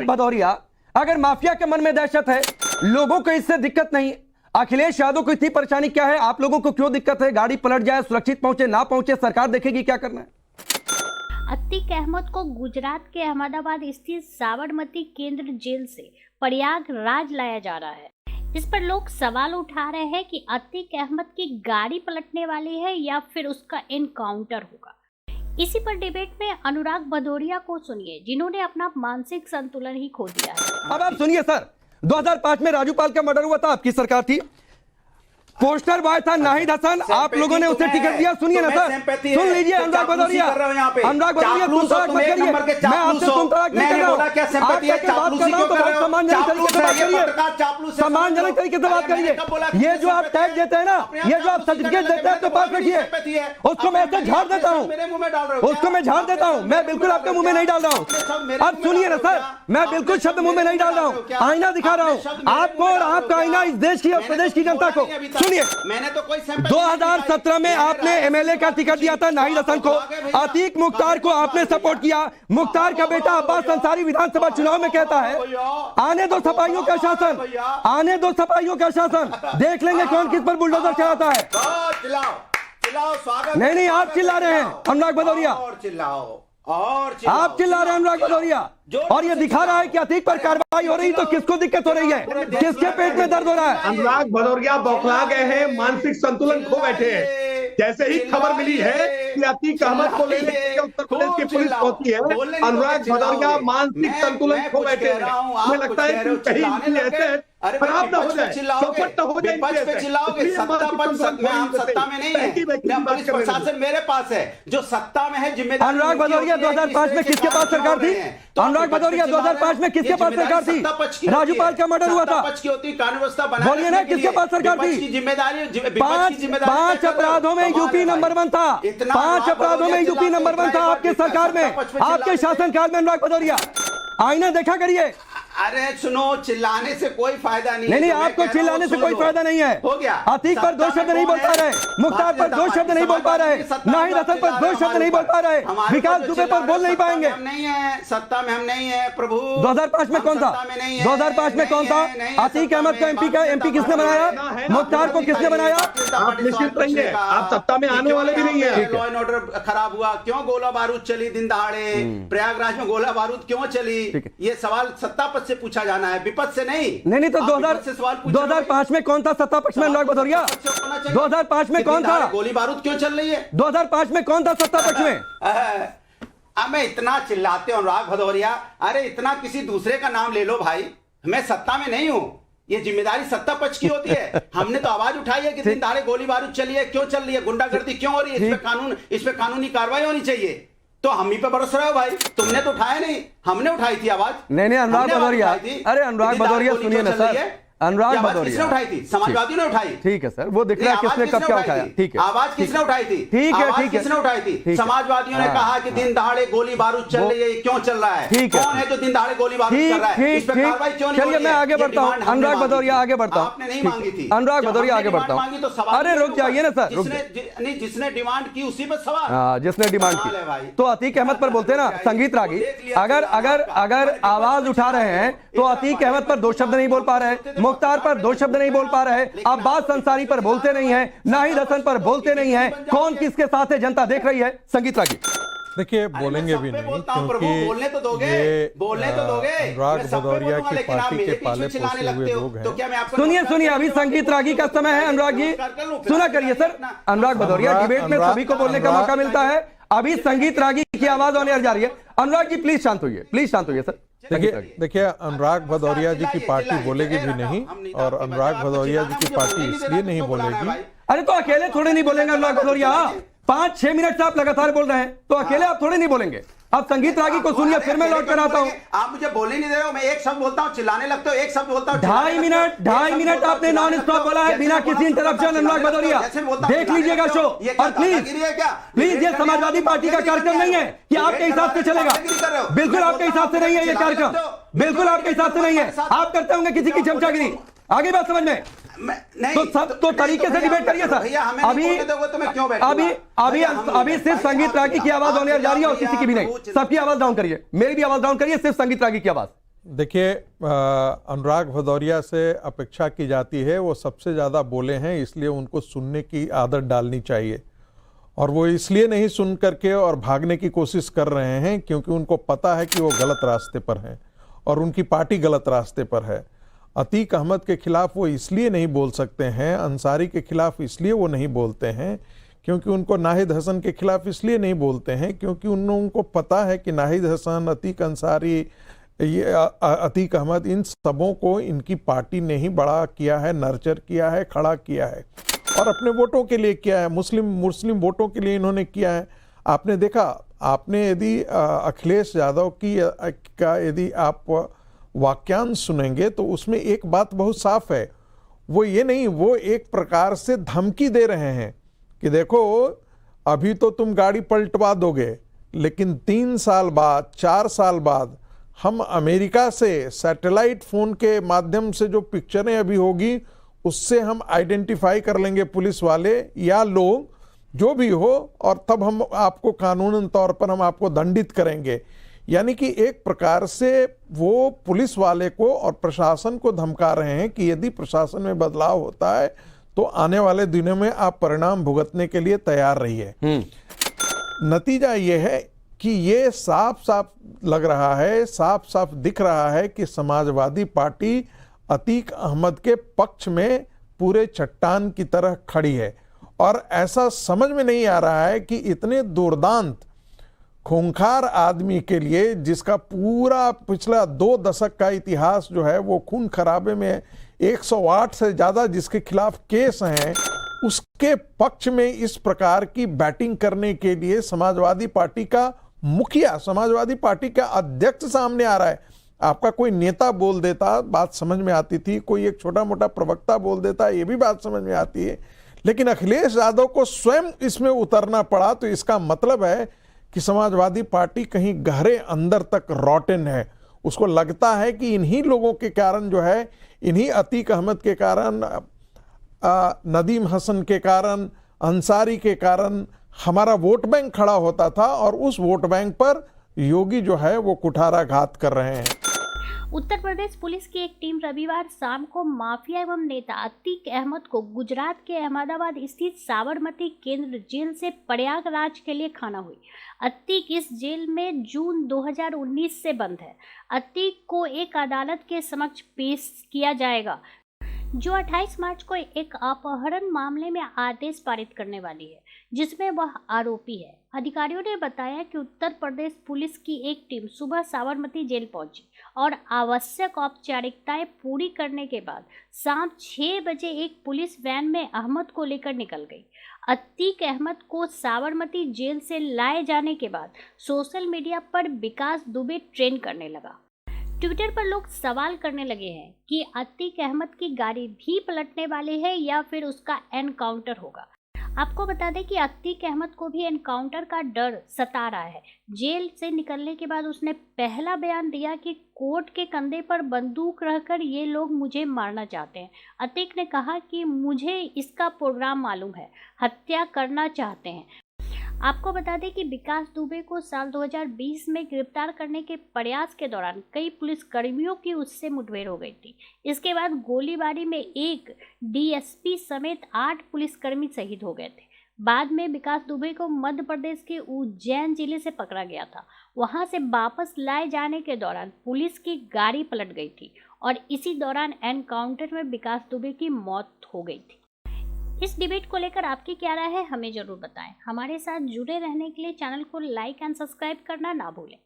भदौरिया, अगर माफिया के मन में दहशत है, लोगों को इससे दिक्कत नहीं, अखिलेश यादव को इतनी परेशानी क्या है? आप लोगों को क्यों दिक्कत है? गाड़ी पलट जाए, सुरक्षित पहुंचे ना पहुंचे, सरकार देखेगी, क्या करना है? अतीक अहमद को गुजरात के अहमदाबाद स्थित साबरमती केंद्र जेल से प्रयागराज लाया जा रहा है। इस पर लोग सवाल उठा रहे हैं कि अतीक अहमद की गाड़ी पलटने वाली है या फिर उसका एनकाउंटर होगा। इसी पर डिबेट में अनुराग भदौरिया को सुनिए, जिन्होंने अपना मानसिक संतुलन ही खो दिया है। अब आप सुनिए सर, 2005 में राजूपाल का मर्डर हुआ था, आपकी सरकार थी, पोस्टर बॉय था नाहिद हसन, आप लोगों ने उसे टिकट दिया। सुनिए ना सर, सुन लीजिए अनुराग भदौरिया, अनुराग भदौरिया तुम तलाक मत करिए, मैं आपसे तुम तलाक नहीं कर रहा हूं, आप क्या बात कर रहा हूं तो बहुत सम्मानजनक तरीके से बात करिए, सम्मानजनक तरीके से बात करिए। ये जो आप टैग देते हैं ना, ये जो आप सर्टिफिकेट देते हैं तो पास रखिए, उसको मैं ऐसे झाड़ देता हूं, उसको मैं झाड़ देता हूं, मैं बिल्कुल आपके मुंह में नहीं डाल रहा हूं। अब सुनिए ना सर, मैं बिल्कुल शब्द मुंह में नहीं डाल रहा हूं, आईना दिखा रहा हूं आपको और आपका आईना इस देश की और प्रदेश की जनता को। सुनिए, मैंने तो कोई 2017 में आपने एमएलए का टिकट दिया था नाहिद हसन को, अतीक मुख्तार को आपने सपोर्ट किया। मुख्तार का बेटा अब्बास अंसारी विधानसभा चुनाव में कहता है आने दो सफाइयों का शासन, आने दो सफाइयों का शासन, देख लेंगे कौन किस पर बुलडोजर चलाता है। चिल्लाओ, स्वागत नहीं, आप चिल्ला रहे हैं अनुराग भदौरिया, और चिल्लाओ। आप चिल्ला रहे हैं अनुराग भदौरिया, और ये दिखा रहा है कि अतीक पर कार्रवाई हो रही तो किसको दिक्कत हो रही है, किसके पेट में दर्द हो रहा है? अनुराग भदौरिया बौखला गए हैं, मानसिक संतुलन खो बैठे हैं। जैसे ही खबर मिली है कि अतीक अहमद को लेने के लिए उत्तर प्रदेश की पुलिस पहुंची है, अनुराग भदौरिया मानसिक संतुलन खो बैठे हैं। मुझे लगता है कि कहीं इनकी ऐसे खराब ना हो जाए, चौपट ना हो जाए, सत्ता में नहीं है, पुलिस प्रशासन मेरे पास है, जो सत्ता में है जिम्मेदारी। अनुराग भदौरिया 2005 में किसके पास सरकार थी? अनुराग भदौरिया 2005 में किसके पास सरकार थी? राजूपाल का मर्डर हुआ था, बोलिए ना किसके पास सरकार थी? जिम्मेदारी 5 अपराधों में यूपी नंबर 1 था, 5 अपराधों में यूपी नंबर 1 था आपके सरकार में, आपके शासनकाल में। अनुराग भदौरिया, आईना देखा करिए। अरे सुनो, चिल्लाने से कोई फायदा नहीं। नहीं, आपको चिल्लाने से कोई फायदा नहीं है। हो गया, अतीक पर 2 शब्द नहीं बोल पा रहे, मुख्तार पर 2 शब्द नहीं बोल पा रहे, नाहिद हसन पर 2 शब्द नहीं बोल पा रहे, विकास दुबे पर बोल नहीं पाएंगे। हम नहीं है सत्ता में, हम नहीं है प्रभु। 2005 में कौन था? 2005 में कौन था? अतीक अहमद को एमपी किसने बनाया? मुख्तार को किसने बनाया? आप निश्चित रहिए, आप सत्ता में आने वाले भी नहीं है। लॉ एंड ऑर्डर खराब हुआ, क्यों गोला बारूद चली दिन दहाड़े? प्रयागराज में गोला बारूद क्यों चली? ये सवाल सत्ता पक्ष से पूछा जाना है, विपक्ष से नहीं। तो 2005 में कौन था सत्ता पक्ष में? अनुराग भदौरिया 2005 में कौन था? गोली बारूद क्यों चल रही है? 2005 में कौन था सत्ता पक्ष में? अब मैं इतना चिल्लाते हो अनुराग भदौरिया, अरे इतना किसी दूसरे का नाम ले लो भाई, मैं सत्ता में नहीं हूं, ये जिम्मेदारी सत्ता पक्ष की होती है। हमने तो आवाज उठाई है कि दिन दहाड़े गोली बारूद चली है, क्यों चल रही है, गुंडागर्दी क्यों हो रही है, इस पे कानूनी कार्रवाई होनी चाहिए। तो हम ही पे बरस रहे हो भाई, तुमने तो उठाया नहीं, हमने उठाई थी आवाज। नहीं, अनुराग भदौरिया, अरे अनुराग भदौरिया सुनिए ना सर, अनुराग भदौरिया किसने उठाई थी? समाजवादियों ने उठाई। ठीक है सर, वो दिख रहा है किसने कब क्या उठाया। ठीक है, आवाज किसने उठाई थी? ठीक है, किसने उठाई थी? समाजवादियों ने कहा कि दिन दहाड़े गोली बारूद चल रही है, क्यों चल रहा है? ठीक है, कौन है जो दिन दहाड़े गोली बारूद कर रहा है? इस पे कार्रवाई क्यों नहीं हो रही है? चलिए मैं आगे बढ़ता हूं, अनुराग भदौरिया आगे बढ़ता हूं। आपने नहीं मांगी थी, अनुराग भदौरिया आगे बढ़ता हूं। अरे रुक जाइए ना सर, नहीं, जिसने डिमांड की उसी पे सवाल। जिसने डिमांड की तो अतीक अहमद पर बोलते ना संगीत रागी, अगर आवाज उठा रहे हैं तो अतीक अहमद पर 2 शब्द नहीं बोल पा रहे, मुख्तार पर 2 शब्द नहीं बोल पा रहे, अब्बास अंसारी पर बोलते नहीं है, नाहिद हसन पर बोलते नहीं है, कौन किसके साथ है जनता देख रही है। संगीत रागी, देखिए बोलेंगे भी नहीं, क्योंकि बोलने तो दोगे, अनुराग भदौरिया की पार्टी के पाले पोसे हुए लोग हैं। सुनिए अभी संगीत रागी का समय है। अनुराग जी सुना करिए सर, अनुराग भदौरिया डिबेट में सभी को बोलने का मौका मिलता है, अभी संगीत रागी की आवाज होने जा रही है। अनुराग जी प्लीज शांत होइए सर। देखिए अनुराग भदौरिया जी की पार्टी बोलेगी भी नहीं, और अनुराग भदौरिया जी की पार्टी इसलिए नहीं बोलेगी। अरे तो अकेले थोड़े नहीं बोलेंगे अनुराग भदौरिया, 5-6 मिनट से आप लगातार बोल रहे हैं, तो अकेले आप थोड़े नहीं बोलेंगे। अब संगीत रागी को सुनिए, फिर मैं लौट कर आता हूँ। आप मुझे बोलने नहीं दे रहे हो, मैं एक शब्द बोलता हूँ चिल्लाने लगते हो, एक शब्द बोलता हूँ 2.5 मिनट आपने नॉन स्टॉप बोला है बिना किसी इंटरप्शन। अनुराग भदौरिया देख लीजिएगा शो, और प्लीज ये समाजवादी पार्टी का कार्यक्रम नहीं है कि आपके हिसाब से चलेगा, बिल्कुल आपके हिसाब से नहीं है ये कार्यक्रम, बिल्कुल आपके हिसाब से नहीं है। आप करते होंगे किसी की चमचागिरी, आगे बात समझ में तो सब तो तरीके से डिबेट करिए सर। अभी सिर्फ संगीत रागी की आवाज होने जा रही है और किसी की भी नहीं, सबकी आवाज डाउन करिए, मेरी भी आवाज डाउन करिए, सिर्फ संगीत रागी की आवाज। देखिए, अनुराग भदौरिया से अपेक्षा की जाती है, वो सबसे ज़्यादा बोले हैं, इसलिए उनको सुनने की आदत डालनी चाहिए। और वो इसलिए नहीं सुन करके और भागने की कोशिश कर रहे हैं क्योंकि उनको पता है कि वो गलत रास्ते पर हैं और उनकी पार्टी गलत रास्ते पर है। अतीक अहमद के खिलाफ वो इसलिए नहीं बोल सकते हैं, अंसारी के खिलाफ इसलिए वो नहीं बोलते हैं क्योंकि उनको नाहिद हसन के खिलाफ इसलिए नहीं बोलते हैं क्योंकि उनको पता है कि नाहिद हसन, अतीक अंसारी, ये अतीक अहमद, इन सबों को इनकी पार्टी ने ही बड़ा किया है, नर्चर किया है, खड़ा किया है और अपने वोटों के लिए किया है, मुस्लिम वोटों के लिए इन्होंने किया है। आपने देखा, आपने यदि अखिलेश यादव का यदि आप वाक्यांश सुनेंगे तो उसमें एक बात बहुत साफ है, वो ये नहीं, वो एक प्रकार से धमकी दे रहे हैं कि देखो अभी तो तुम गाड़ी पलटवा दोगे, लेकिन 3 साल बाद, 4 साल बाद हम अमेरिका से सैटेलाइट फोन के माध्यम से जो पिक्चरें अभी होगी उससे हम आइडेंटिफाई कर लेंगे पुलिस वाले या लोग, जो भी हो, और तब हम आपको कानूनन तौर पर हम आपको दंडित करेंगे। यानी कि एक प्रकार से वो पुलिस वाले को और प्रशासन को धमका रहे हैं कि यदि प्रशासन में बदलाव होता है तो आने वाले दिनों में आप परिणाम भुगतने के लिए तैयार रहिए। नतीजा ये है कि ये साफ साफ लग रहा है, साफ साफ दिख रहा है कि समाजवादी पार्टी अतीक अहमद के पक्ष में पूरे चट्टान की तरह खड़ी है और ऐसा समझ में नहीं आ रहा है कि इतने दुर्दांत खूंखार आदमी के लिए, जिसका पूरा पिछला 2 दशक का इतिहास जो है वो खून खराबे में 108 से ज्यादा जिसके खिलाफ केस हैं, उसके पक्ष में इस प्रकार की बैटिंग करने के लिए समाजवादी पार्टी का मुखिया, समाजवादी पार्टी का अध्यक्ष सामने आ रहा है। आपका कोई नेता बोल देता, बात समझ में आती थी, कोई एक छोटा मोटा प्रवक्ता बोल देता, ये भी बात समझ में आती है, लेकिन अखिलेश यादव को स्वयं इसमें उतरना पड़ा, तो इसका मतलब है कि समाजवादी पार्टी कहीं गहरे अंदर तक रॉटन है। उसको लगता है कि इन्हीं लोगों के कारण जो है, इन्हीं अतीक अहमद के कारण, नदीम हसन के कारण, अंसारी के कारण हमारा वोट बैंक खड़ा होता था और उस वोट बैंक पर योगी जो है वो कुठाराघात कर रहे हैं। उत्तर प्रदेश पुलिस की एक टीम रविवार शाम को माफिया एवं नेता अतीक अहमद को गुजरात के अहमदाबाद स्थित साबरमती केंद्र जेल से प्रयागराज के लिए खाना हुई। अतीक इस जेल में जून 2019 से बंद है। अतीक को एक अदालत के समक्ष पेश किया जाएगा जो 28 मार्च को एक अपहरण मामले में आदेश पारित करने वाली है, जिसमें वह आरोपी है। अधिकारियों ने बताया कि उत्तर प्रदेश पुलिस की एक टीम सुबह साबरमती जेल पहुंची और आवश्यक औपचारिकताएं पूरी करने के बाद शाम 6 बजे एक पुलिस वैन में अहमद को लेकर निकल गई। अतीक अहमद को साबरमती जेल से लाए जाने के बाद सोशल मीडिया पर विकास दुबे ट्रेंड करने लगा। ट्विटर पर लोग सवाल करने लगे हैं कि अतीक अहमद की गाड़ी भी पलटने वाली है या फिर उसका एनकाउंटर होगा। आपको बता दें कि अतीक अहमद को भी एनकाउंटर का डर सता रहा है। जेल से निकलने के बाद उसने पहला बयान दिया कि कोर्ट के कंधे पर बंदूक रखकर ये लोग मुझे मारना चाहते हैं। अतीक ने कहा कि मुझे इसका प्रोग्राम मालूम है, हत्या करना चाहते हैं। आपको बता दें कि विकास दुबे को साल 2020 में गिरफ्तार करने के प्रयास के दौरान कई पुलिसकर्मियों की उससे मुठभेड़ हो गई थी। इसके बाद गोलीबारी में एक डीएसपी समेत 8 पुलिसकर्मी शहीद हो गए थे। बाद में विकास दुबे को मध्य प्रदेश के उज्जैन जिले से पकड़ा गया था। वहां से वापस लाए जाने के दौरान पुलिस की गाड़ी पलट गई थी और इसी दौरान एनकाउंटर में विकास दुबे की मौत हो गई थी। इस डिबेट को लेकर आपकी क्या राय है, हमें जरूर बताएं। हमारे साथ जुड़े रहने के लिए चैनल को लाइक एंड सब्सक्राइब करना ना भूलें।